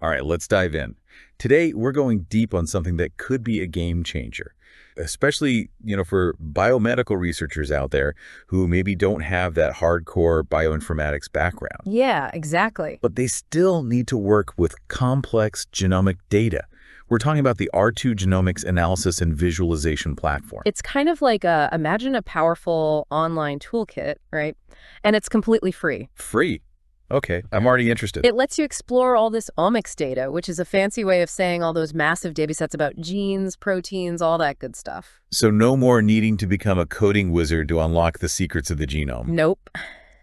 All right, let's dive in. Today, we're going deep on something that could be a game changer, especially, for biomedical researchers out there who maybe don't have that hardcore bioinformatics background. Yeah, exactly. But they still need to work with complex genomic data. We're talking about the R2 Genomics Analysis and Visualization Platform. It's kind of like imagine a powerful online toolkit, right? And it's completely free. Free. Okay, I'm already interested. It lets you explore all this omics data, which is a fancy way of saying all those massive datasets about genes, proteins, all that good stuff. So no more needing to become a coding wizard to unlock the secrets of the genome. Nope.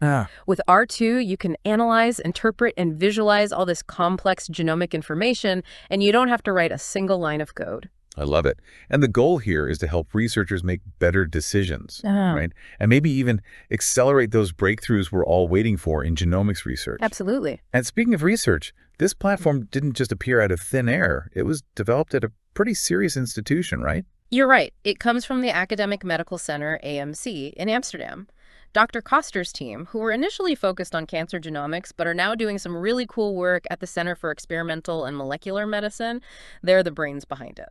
Ah. With R2, you can analyze, interpret, and visualize all this complex genomic information, and you don't have to write a single line of code. I love it. And the goal here is to help researchers make better decisions, Oh. right? And maybe even accelerate those breakthroughs we're all waiting for in genomics research. Absolutely. And speaking of research, this platform didn't just appear out of thin air. It was developed at a pretty serious institution, right? You're right. It comes from the Academic Medical Center, AMC, in Amsterdam. Dr. Koster's team, who were initially focused on cancer genomics but are now doing some really cool work at the Center for Experimental and Molecular Medicine, they're the brains behind it.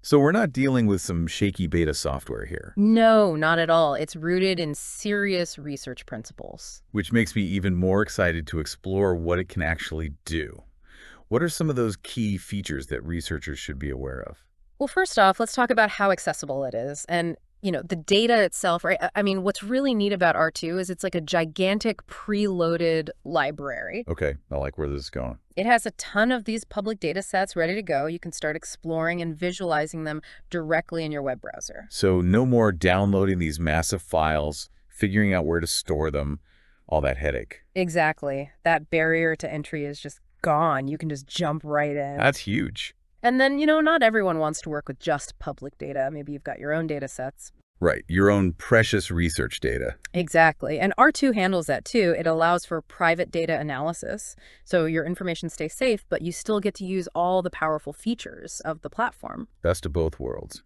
So we're not dealing with some shaky beta software here, No, not at all. It's rooted in serious research principles. which makes me even more excited to explore what it can actually do. What are some of those key features that researchers should be aware of? Well, first off, let's talk about how accessible it is. And, the data itself, right? I mean, what's really neat about R2 is it's like a gigantic preloaded library. Okay, I like where this is going. It has a ton of these public data sets ready to go. You can start exploring and visualizing them directly in your web browser. So no more downloading these massive files, figuring out where to store them, all that headache. Exactly. That barrier to entry is just gone. You can just jump right in. That's huge. And then, not everyone wants to work with just public data. Maybe you've got your own data sets. Right, your own precious research data. Exactly. And R2 handles that too. It allows for private data analysis. So your information stays safe, but you still get to use all the powerful features of the platform. Best of both worlds.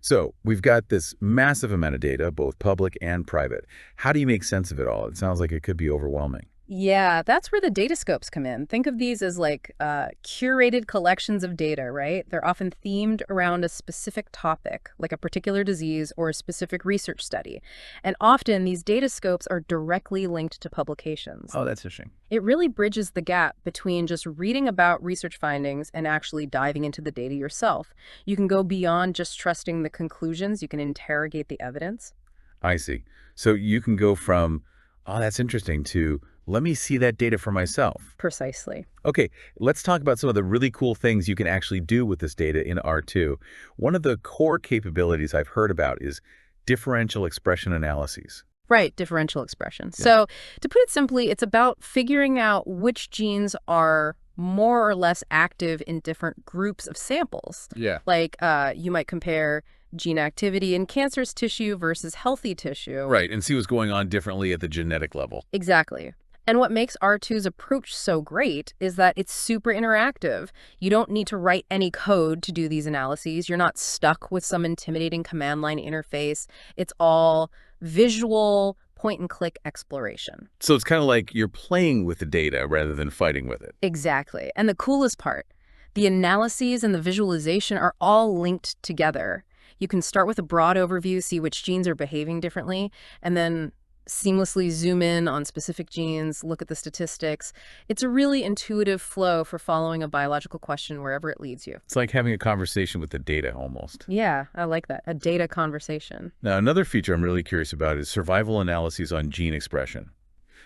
So we've got this massive amount of data, both public and private. How do you make sense of it all? It sounds like it could be overwhelming. Yeah, that's where the data scopes come in. Think of these as like curated collections of data, right? They're often themed around a specific topic, like a particular disease or a specific research study. And often these data scopes are directly linked to publications. Oh, that's interesting. It really bridges the gap between just reading about research findings and actually diving into the data yourself. You can go beyond just trusting the conclusions. You can interrogate the evidence. I see. So you can go from, oh, that's interesting, to let me see that data for myself. Precisely. Okay, let's talk about some of the really cool things you can actually do with this data in R2. One of the core capabilities I've heard about is differential expression analyses. Right, differential expression. Yeah. So to put it simply, it's about figuring out which genes are more or less active in different groups of samples. Yeah. Like you might compare gene activity in cancerous tissue versus healthy tissue. Right, and see what's going on differently at the genetic level. Exactly. And what makes R2's approach so great is that it's super interactive. You don't need to write any code to do these analyses. You're not stuck with some intimidating command line interface. It's all visual, point-and-click exploration. So it's kind of like you're playing with the data rather than fighting with it. Exactly. And the coolest part, the analyses and the visualization are all linked together. You can start with a broad overview, see which genes are behaving differently, and then seamlessly zoom in on specific genes, look at the statistics. It's a really intuitive flow for following a biological question wherever it leads you. It's like having a conversation with the data almost. Yeah, I like that. A data conversation. Now, another feature I'm really curious about is survival analyses on gene expression.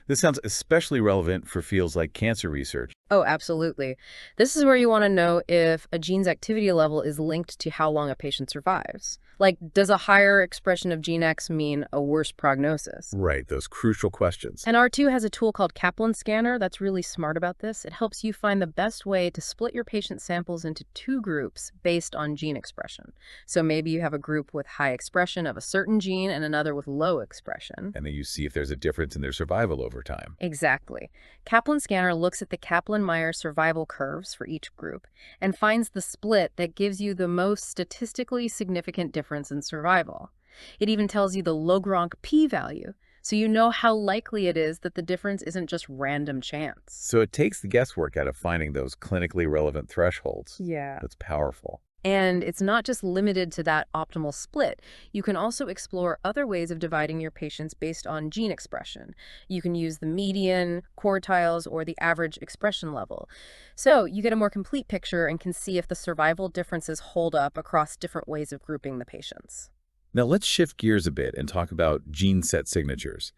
This sounds especially relevant for fields like cancer research. Oh, absolutely. This is where you want to know if a gene's activity level is linked to how long a patient survives. Like, does a higher expression of gene X mean a worse prognosis? Right, those crucial questions. And R2 has a tool called Kaplan Scanner that's really smart about this. It helps you find the best way to split your patient samples into two groups based on gene expression. So maybe you have a group with high expression of a certain gene and another with low expression. And then you see if there's a difference in their survival over time. Exactly. Kaplan Scanner looks at the Kaplan-Meier survival curves for each group and finds the split that gives you the most statistically significant difference in survival. It even tells you the Lagrange p-value, so you know how likely it is that the difference isn't just random chance. So it takes the guesswork out of finding those clinically relevant thresholds. Yeah. That's powerful. And it's not just limited to that optimal split. You can also explore other ways of dividing your patients based on gene expression. You can use the median, quartiles, or the average expression level. So you get a more complete picture and can see if the survival differences hold up across different ways of grouping the patients. Now let's shift gears a bit and talk about gene set signatures.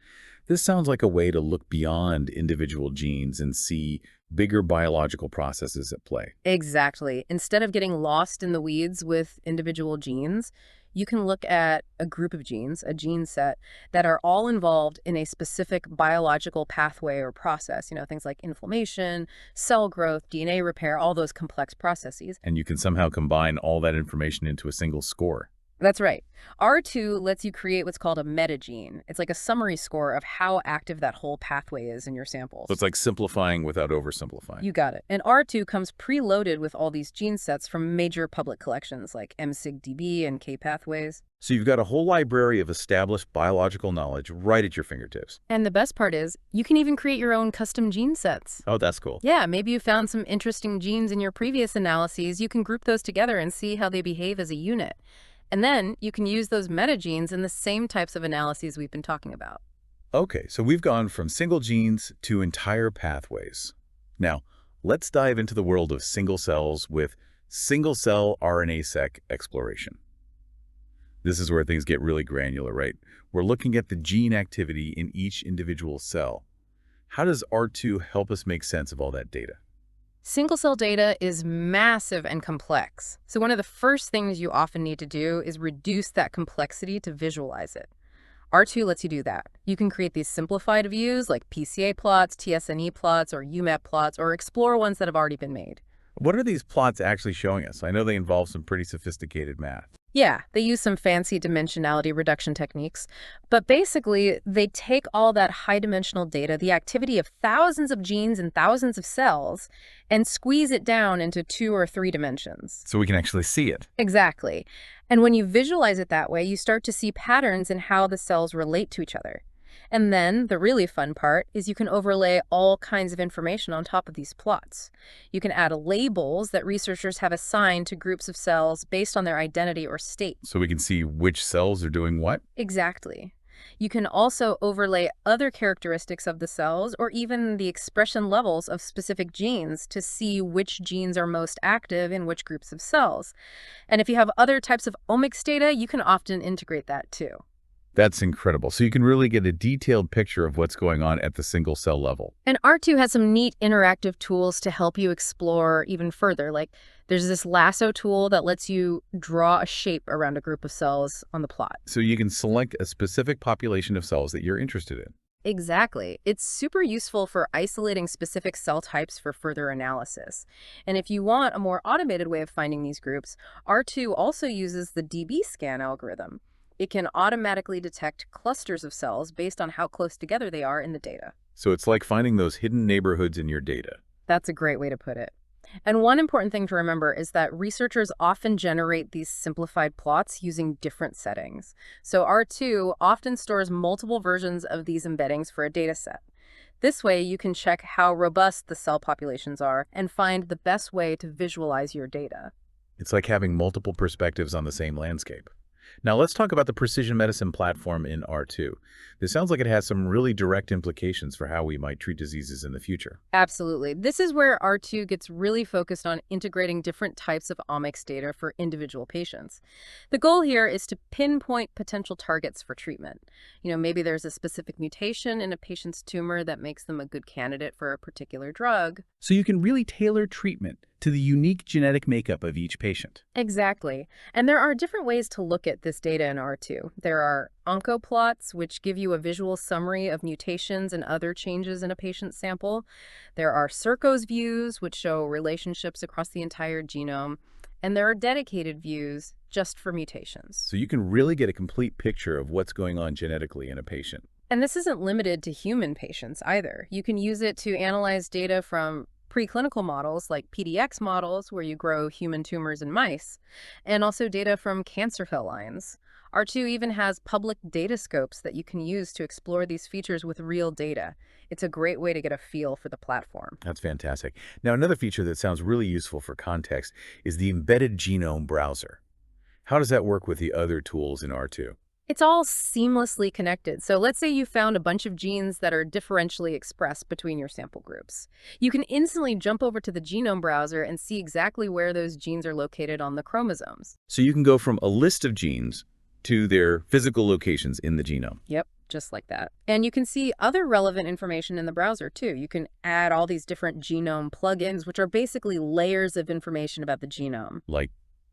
This sounds like a way to look beyond individual genes and see bigger biological processes at play. Exactly. Instead of getting lost in the weeds with individual genes, you can look at a group of genes, a gene set, that are all involved in a specific biological pathway or process. Things like inflammation, cell growth, DNA repair, all those complex processes. And you can somehow combine all that information into a single score. That's right. R2 lets you create what's called a metagene. It's like a summary score of how active that whole pathway is in your samples. So it's like simplifying without oversimplifying. You got it. And R2 comes preloaded with all these gene sets from major public collections like MSigDB and K-Pathways. So you've got a whole library of established biological knowledge right at your fingertips. And the best part is, you can even create your own custom gene sets. Oh, that's cool. Yeah, maybe you found some interesting genes in your previous analyses. You can group those together and see how they behave as a unit. And then you can use those metagenes in the same types of analyses we've been talking about. Okay, so we've gone from single genes to entire pathways. Now, let's dive into the world of single cells with single-cell RNA-seq exploration. This is where things get really granular, right? We're looking at the gene activity in each individual cell. How does R2 help us make sense of all that data? Single-cell data is massive and complex, so one of the first things you often need to do is reduce that complexity to visualize it. R2 lets you do that. You can create these simplified views like PCA plots, TSNE plots, or UMAP plots, or explore ones that have already been made. What are these plots actually showing us? I know they involve some pretty sophisticated math. Yeah, they use some fancy dimensionality reduction techniques, but basically they take all that high-dimensional data, the activity of thousands of genes and thousands of cells, and squeeze it down into 2 or 3 dimensions. So we can actually see it. Exactly. And when you visualize it that way, you start to see patterns in how the cells relate to each other. And then the really fun part is you can overlay all kinds of information on top of these plots. You can add labels that researchers have assigned to groups of cells based on their identity or state. So we can see which cells are doing what? Exactly. You can also overlay other characteristics of the cells or even the expression levels of specific genes to see which genes are most active in which groups of cells. And if you have other types of omics data, you can often integrate that too. That's incredible. So you can really get a detailed picture of what's going on at the single cell level. And R2 has some neat interactive tools to help you explore even further. Like there's this lasso tool that lets you draw a shape around a group of cells on the plot. So you can select a specific population of cells that you're interested in. Exactly. It's super useful for isolating specific cell types for further analysis. And if you want a more automated way of finding these groups, R2 also uses the dbScan algorithm. It can automatically detect clusters of cells based on how close together they are in the data. So it's like finding those hidden neighborhoods in your data. That's a great way to put it. And one important thing to remember is that researchers often generate these simplified plots using different settings. So R2 often stores multiple versions of these embeddings for a data set. This way, you can check how robust the cell populations are and find the best way to visualize your data. It's like having multiple perspectives on the same landscape. Now let's talk about the precision medicine platform in R2. This sounds like it has some really direct implications for how we might treat diseases in the future. Absolutely. This is where R2 gets really focused on integrating different types of omics data for individual patients. The goal here is to pinpoint potential targets for treatment. Maybe there's a specific mutation in a patient's tumor that makes them a good candidate for a particular drug. So you can really tailor treatment to the unique genetic makeup of each patient. Exactly. And there are different ways to look at this data in R2. There are oncoplots, which give you a visual summary of mutations and other changes in a patient's sample. There are Circos views, which show relationships across the entire genome. And there are dedicated views just for mutations. So you can really get a complete picture of what's going on genetically in a patient. And this isn't limited to human patients either. You can use it to analyze data from preclinical models like PDX models, where you grow human tumors in mice, and also data from cancer cell lines. R2 even has public data scopes that you can use to explore these features with real data. It's a great way to get a feel for the platform. That's fantastic. Now, another feature that sounds really useful for context is the embedded genome browser. How does that work with the other tools in R2? It's all seamlessly connected. So let's say you found a bunch of genes that are differentially expressed between your sample groups. You can instantly jump over to the genome browser and see exactly where those genes are located on the chromosomes. So you can go from a list of genes to their physical locations in the genome. Yep, just like that. And you can see other relevant information in the browser too. You can add all these different genome plugins, which are basically layers of information about the genome. Like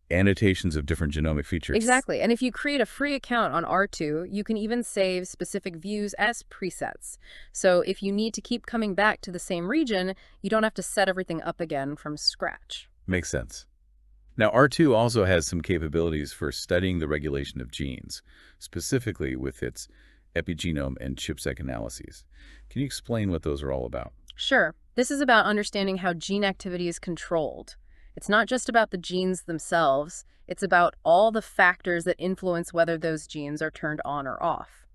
annotations of different genomic features. Exactly. And if you create a free account on R2, you can even save specific views as presets. So if you need to keep coming back to the same region, you don't have to set everything up again from scratch. Makes sense. Now, R2 also has some capabilities for studying the regulation of genes, specifically with its epigenome and ChIP-seq analyses. Can you explain what those are all about? Sure. This is about understanding how gene activity is controlled. It's not just about the genes themselves, it's about all the factors that influence whether those genes are turned on or off.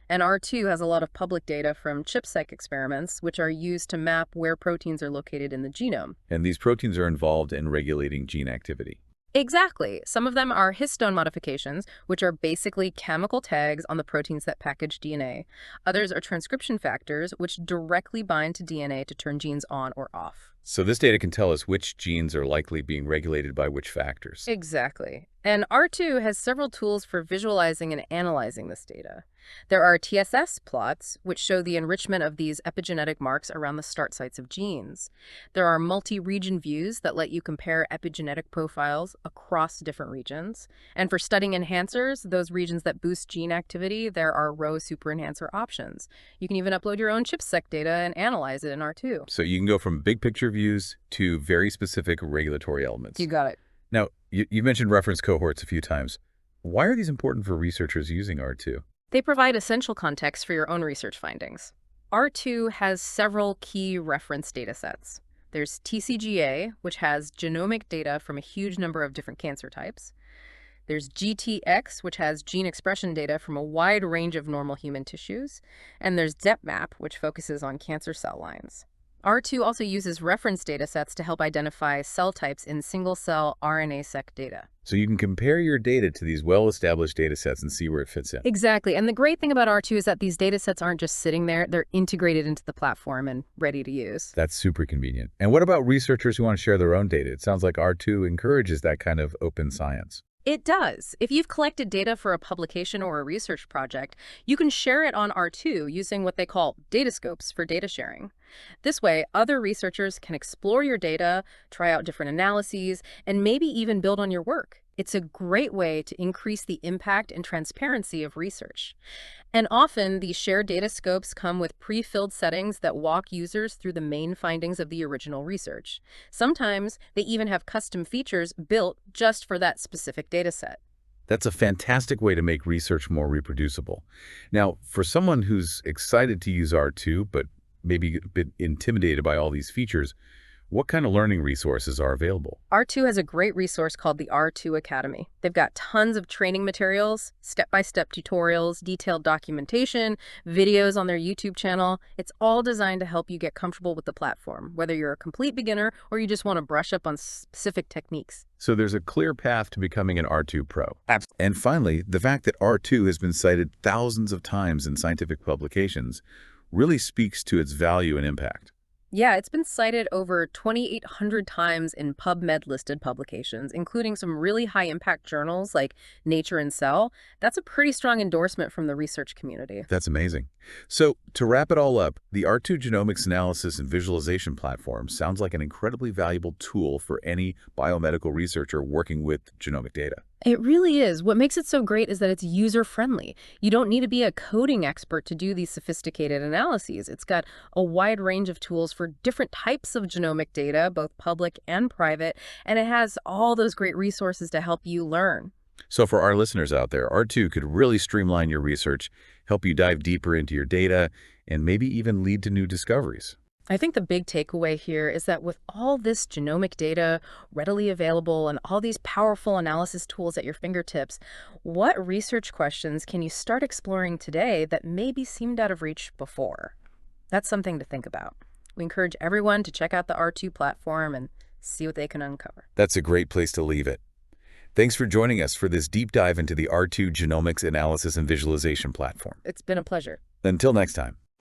And R2 has a lot of public data from ChIP-seq experiments, which are used to map where proteins are located in the genome. And these proteins are involved in regulating gene activity. Exactly. Some of them are histone modifications, which are basically chemical tags on the proteins that package DNA. Others are transcription factors, which directly bind to DNA to turn genes on or off. So this data can tell us which genes are likely being regulated by which factors. Exactly. And R2 has several tools for visualizing and analyzing this data. There are TSS plots, which show the enrichment of these epigenetic marks around the start sites of genes. There are multi-region views that let you compare epigenetic profiles across different regions. And for studying enhancers, those regions that boost gene activity, there are row superenhancer options. You can even upload your own ChIP-seq data and analyze it in R2. So you can go from big picture views to very specific regulatory elements. You got it. Now, you mentioned reference cohorts a few times. Why are these important for researchers using R2? They provide essential context for your own research findings. R2 has several key reference data sets. There's TCGA, which has genomic data from a huge number of different cancer types. There's GTX, which has gene expression data from a wide range of normal human tissues. And there's DepMap, which focuses on cancer cell lines. R2 also uses reference data sets to help identify cell types in single-cell RNA-seq data. So you can compare your data to these well-established data sets and see where it fits in. Exactly. And the great thing about R2 is that these data sets aren't just sitting there. They're integrated into the platform and ready to use. That's super convenient. And what about researchers who want to share their own data? It sounds like R2 encourages that kind of open science. It does. If you've collected data for a publication or a research project, you can share it on R2 using what they call data scopes for data sharing. This way, other researchers can explore your data, try out different analyses, and maybe even build on your work. It's a great way to increase the impact and transparency of research. And often, these shared data scopes come with pre-filled settings that walk users through the main findings of the original research. Sometimes, they even have custom features built just for that specific data set. That's a fantastic way to make research more reproducible. Now, for someone who's excited to use R2, but maybe a bit intimidated by all these features, what kind of learning resources are available? R2 has a great resource called the R2 Academy. They've got tons of training materials, step-by-step tutorials, detailed documentation, videos on their YouTube channel. It's all designed to help you get comfortable with the platform, whether you're a complete beginner or you just want to brush up on specific techniques. So there's a clear path to becoming an R2 pro. And finally, the fact that R2 has been cited thousands of times in scientific publications really speaks to its value and impact. Yeah, it's been cited over 2,800 times in PubMed-listed publications, including some really high-impact journals like Nature and Cell. That's a pretty strong endorsement from the research community. That's amazing. So to wrap it all up, the R2 Genomics Analysis and Visualization Platform sounds like an incredibly valuable tool for any biomedical researcher working with genomic data. It really is. What makes it so great is that it's user-friendly. You don't need to be a coding expert to do these sophisticated analyses. It's got a wide range of tools for different types of genomic data, both public and private, and it has all those great resources to help you learn. So for our listeners out there, R2 could really streamline your research, help you dive deeper into your data, and maybe even lead to new discoveries. I think the big takeaway here is that with all this genomic data readily available and all these powerful analysis tools at your fingertips, what research questions can you start exploring today that maybe seemed out of reach before? That's something to think about. We encourage everyone to check out the R2 platform and see what they can uncover. That's a great place to leave it. Thanks for joining us for this deep dive into the R2 Genomics Analysis and Visualization Platform. It's been a pleasure. Until next time.